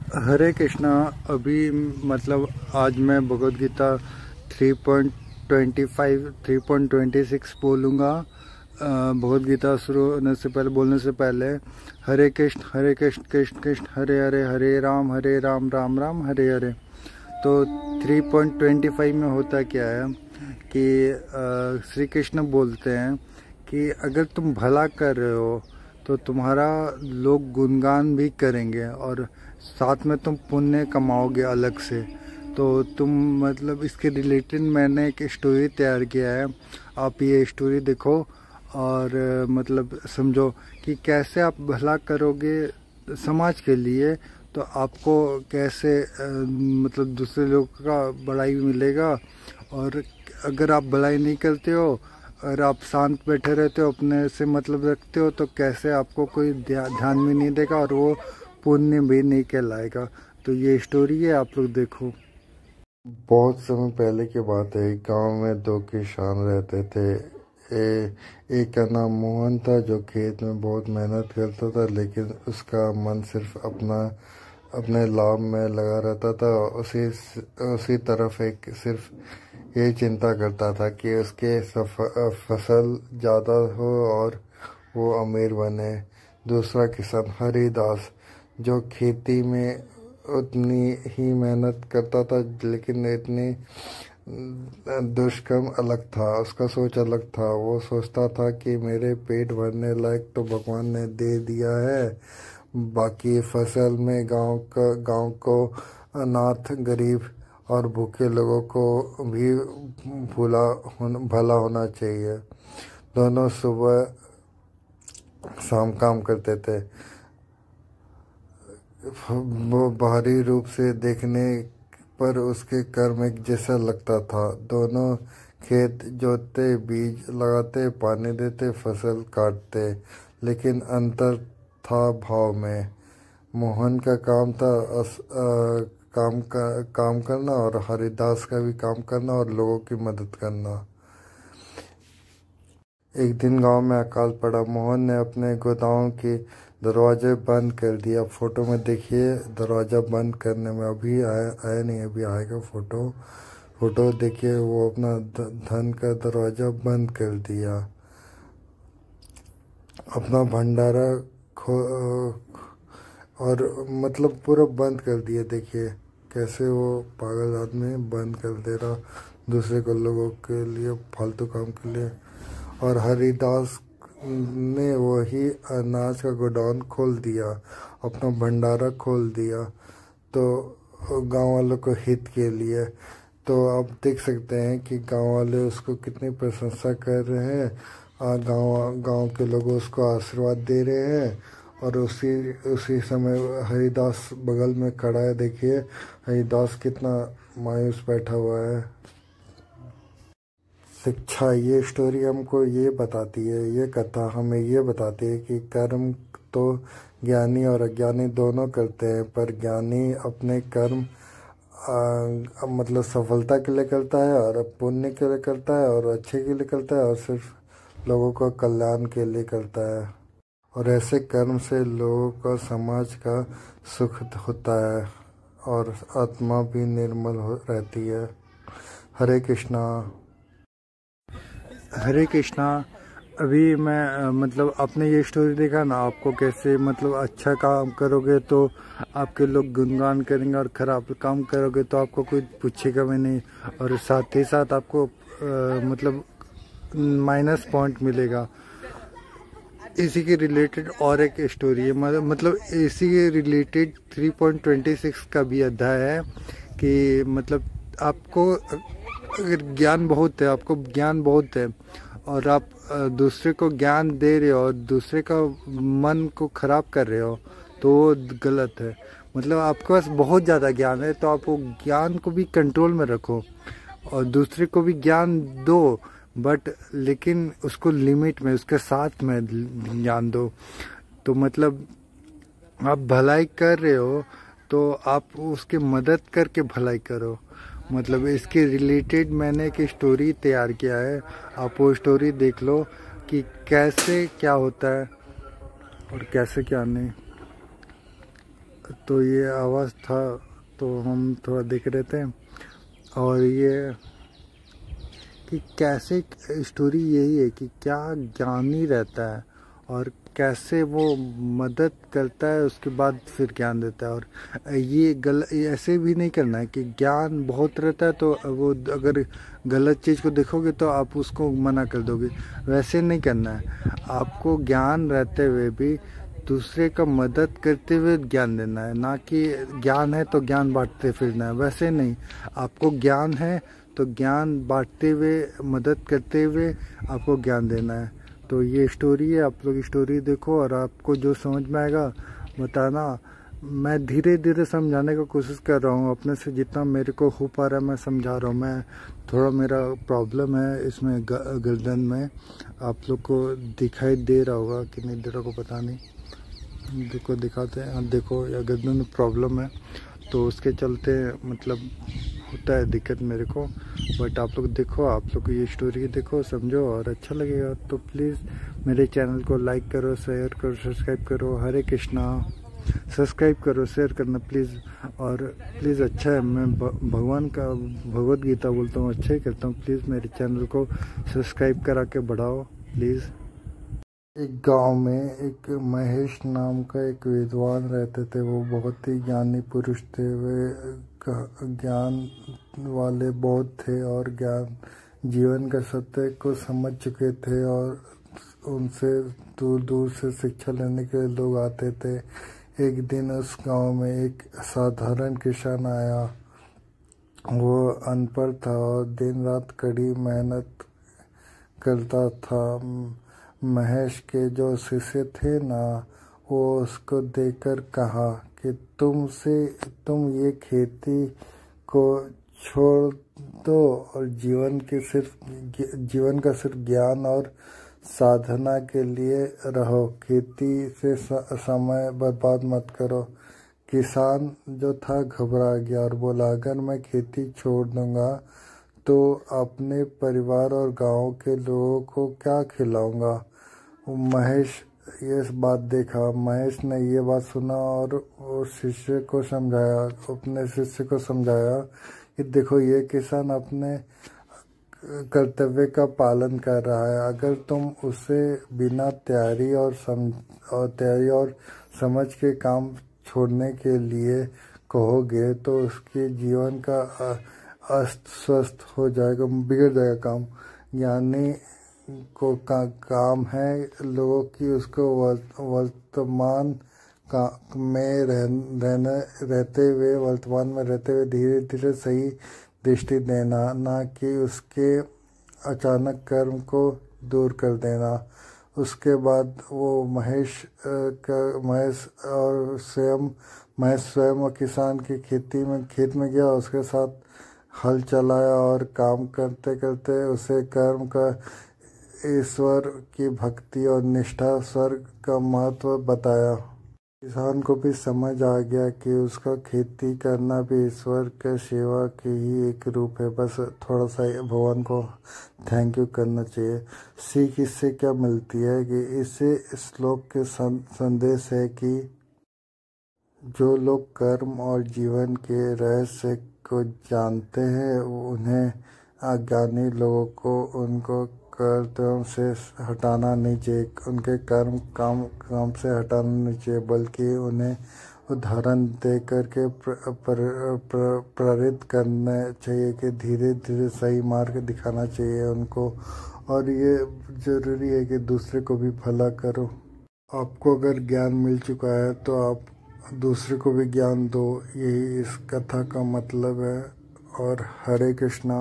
हरे कृष्णा। अभी मतलब आज मैं भगवद गीता 3.25 3.26 बोलूँगा। भगवद गीता शुरू होने से पहले बोलने से पहले हरे कृष्ण कृष्ण कृष्ण हरे हरे, हरे राम राम राम हरे हरे। तो 3.25 में होता क्या है कि श्री कृष्ण बोलते हैं कि अगर तुम भला कर रहे हो तो तुम्हारा लोग गुणगान भी करेंगे और साथ में तुम पुण्य कमाओगे अलग से। तो तुम मतलब इसके रिलेटेड मैंने एक स्टोरी तैयार किया है। आप ये स्टोरी देखो और मतलब समझो कि कैसे आप भला करोगे समाज के लिए, तो आपको कैसे मतलब दूसरे लोग का भलाई मिलेगा। और अगर आप भलाई नहीं करते हो और आप शांत बैठे रहते हो, अपने से मतलब रखते हो, तो कैसे आपको कोई ध्यान भी नहीं देगा और वो पुण्य भी नहीं कहलाएगा। तो ये स्टोरी है, आप लोग देखो। बहुत समय पहले की बात है। गांव में दो किसान रहते थे। एक का नाम मोहन था जो खेत में बहुत मेहनत करता था, लेकिन उसका मन सिर्फ अपने लाभ में लगा रहता था। उसी तरफ एक सिर्फ ये चिंता करता था कि उसके फसल ज़्यादा हो और वो अमीर बने। दूसरा किसान हरिदास जो खेती में उतनी ही मेहनत करता था, लेकिन इतनी दुष्कर्म अलग था। उसका सोच अलग था। वो सोचता था कि मेरे पेट भरने लायक तो भगवान ने दे दिया है, बाकी फसल में गांव को अनाथ, गरीब और भूखे लोगों को भी भला होना चाहिए। दोनों सुबह शाम काम करते थे। वो बाहरी रूप से देखने पर उसके कर्म एक जैसा लगता था। दोनों खेत जोतते, बीज लगाते, पानी देते, फसल काटते, लेकिन अंतर था भाव में। मोहन का काम था काम करना और हरिदास का भी काम करना और लोगों की मदद करना। एक दिन गांव में अकाल पड़ा। मोहन ने अपने गोदाम के दरवाजे बंद कर दिया। फोटो में देखिए, दरवाज़ा बंद करने में अभी आया नहीं, अभी आएगा फोटो देखिए। वो अपना धन का दरवाज़ा बंद कर दिया, अपना भंडारा और मतलब पूरा बंद कर दिया। देखिए कैसे वो पागल आदमी बंद कर दे रहा दूसरे को, लोगों के लिए, फालतू काम के लिए। और हरिदास ने वही अनाज का गोडाउन खोल दिया, अपना भंडारा खोल दिया, तो गांव वालों को हित के लिए। तो आप देख सकते हैं कि गांव वाले उसको कितनी प्रशंसा कर रहे हैं। गांव के लोग उसको आशीर्वाद दे रहे हैं। और उसी समय हरिदास बगल में खड़ा है। देखिए हरिदास कितना मायूस बैठा हुआ है। शिक्षा, ये स्टोरी हमको ये बताती है, ये कथा हमें ये बताती है कि कर्म तो ज्ञानी और अज्ञानी दोनों करते हैं, पर ज्ञानी अपने कर्म मतलब सफलता के लिए करता है और पुण्य के लिए करता है और अच्छे के लिए करता है और सिर्फ लोगों का कल्याण के लिए करता है। और ऐसे कर्म से लोगों का, समाज का सुख होता है और आत्मा भी निर्मल रहती है। हरे कृष्णा। हरे कृष्णा। अभी मैं मतलब आपने ये स्टोरी देखा ना, आपको कैसे मतलब अच्छा काम करोगे तो आपके लोग गुणगान करेंगे और खराब काम करोगे तो आपको कोई पूछेगा भी नहीं, और साथ ही साथ आपको मतलब माइनस पॉइंट मिलेगा। इसी के रिलेटेड और एक स्टोरी है, मतलब इसी के रिलेटेड 3.26 का भी अध्याय है कि मतलब आपको अगर ज्ञान बहुत है, आपको ज्ञान बहुत है और आप दूसरे को ज्ञान दे रहे हो और दूसरे का मन को खराब कर रहे हो, तो वो गलत है। मतलब आपके पास बहुत ज़्यादा ज्ञान है तो आप वो ज्ञान को भी कंट्रोल में रखो और दूसरे को भी ज्ञान दो, बट लेकिन उसको लिमिट में, उसके साथ में ज्ञान दो। तो मतलब आप भलाई कर रहे हो तो आप उसकी मदद करके भलाई करो। मतलब इसके रिलेटेड मैंने एक स्टोरी तैयार किया है, आप वो स्टोरी देख लो कि कैसे क्या होता है और कैसे क्या नहीं। तो ये आवाज़ था, तो हम थोड़ा देख रहे थे। और ये कि कैसे स्टोरी यही है कि क्या ज्ञानी रहता है और कैसे वो मदद करता है, उसके बाद फिर ज्ञान देता है। और ये ऐसे भी नहीं करना है कि ज्ञान बहुत रहता है तो वो अगर गलत चीज़ को देखोगे तो आप उसको मना कर दोगे, वैसे नहीं करना है। आपको ज्ञान रहते हुए भी दूसरे का मदद करते हुए ज्ञान देना है, ना कि ज्ञान है तो ज्ञान बांटते फिरना है, वैसे नहीं। आपको ज्ञान है तो ज्ञान बांटते हुए, मदद करते हुए आपको ज्ञान देना है। तो ये स्टोरी है, आप लोग स्टोरी देखो और आपको जो समझ में आएगा बताना। मैं धीरे धीरे समझाने की कोशिश कर रहा हूँ, अपने से जितना मेरे को हो पा रहा है मैं समझा रहा हूँ। मैं थोड़ा मेरा प्रॉब्लम है इसमें गर्दन में, आप लोग को दिखाई दे रहा होगा कि नहीं दे रहा को पता नहीं, देखो दिखाते हैं। देखो या गर्दन में प्रॉब्लम है तो उसके चलते मतलब होता है दिक्कत मेरे को। बट आप लोग देखो, आप लोग को ये स्टोरी देखो, समझो और अच्छा लगेगा तो प्लीज़ मेरे चैनल को लाइक करो, शेयर करो, सब्सक्राइब करो। हरे कृष्णा। सब्सक्राइब करो, शेयर करना प्लीज़। और प्लीज़ अच्छा है, मैं भगवान का भगवत गीता बोलता हूँ, अच्छा ही करता हूँ। प्लीज़ मेरे चैनल को सब्सक्राइब करा के बढ़ाओ प्लीज़। एक गांव में एक महेश नाम का एक विद्वान रहते थे। वो बहुत ही ज्ञानी पुरुष थे। वे ज्ञान वाले बहुत थे और ज्ञान जीवन का सत्य को समझ चुके थे और उनसे दूर दूर से शिक्षा लेने के लिए लोग आते थे। एक दिन उस गांव में एक साधारण किसान आया। वो अनपढ़ था और दिन रात कड़ी मेहनत करता था। महेश के जो शिष्य थे ना, वो उसको देखकर कहा कि तुम ये खेती को छोड़ दो और जीवन का सिर्फ ज्ञान और साधना के लिए रहो। खेती से समय बर्बाद मत करो। किसान जो था घबरा गया और बोला, अगर मैं खेती छोड़ दूंगा तो अपने परिवार और गांव के लोगों को क्या खिलाऊंगा। महेश ये बात देखा। महेश ने ये बात सुना और वो शिष्य को समझाया, अपने शिष्य को समझाया कि देखो ये किसान अपने कर्तव्य का पालन कर रहा है। अगर तुम उसे बिना तैयारी और समझ के काम छोड़ने के लिए कहोगे तो उसके जीवन का अस्त स्वस्थ हो जाएगा, बिगड़ जाएगा काम। यानी को काम है लोगों की उसको वर्तमान में रहते हुए धीरे धीरे सही दृष्टि देना, ना कि उसके अचानक कर्म को दूर कर देना। उसके बाद वो महेश स्वयं और किसान की खेत में गया। उसके साथ हल चलाया और काम करते करते उसे कर्म का, ईश्वर की भक्ति और निष्ठा, स्वर्ग का महत्व बताया। किसान को भी समझ आ गया कि उसका खेती करना भी ईश्वर के सेवा की ही एक रूप है। बस थोड़ा सा भगवान को थैंक यू करना चाहिए। सीख इससे क्या मिलती है कि इससे श्लोक के संदेश है कि जो लोग कर्म और जीवन के रहस्य को जानते हैं उन्हें अज्ञानी लोगों को उनको कर्तव्यों से हटाना नहीं चाहिए, उनके काम से हटाना नहीं चाहिए, बल्कि उन्हें उदाहरण दे करके प्रेरित करना चाहिए कि धीरे धीरे सही मार्ग दिखाना चाहिए उनको। और ये ज़रूरी है कि दूसरे को भी भला करो। आपको अगर ज्ञान मिल चुका है तो आप दूसरे को भी ज्ञान दो, यही इस कथा का मतलब है। और हरे कृष्णा।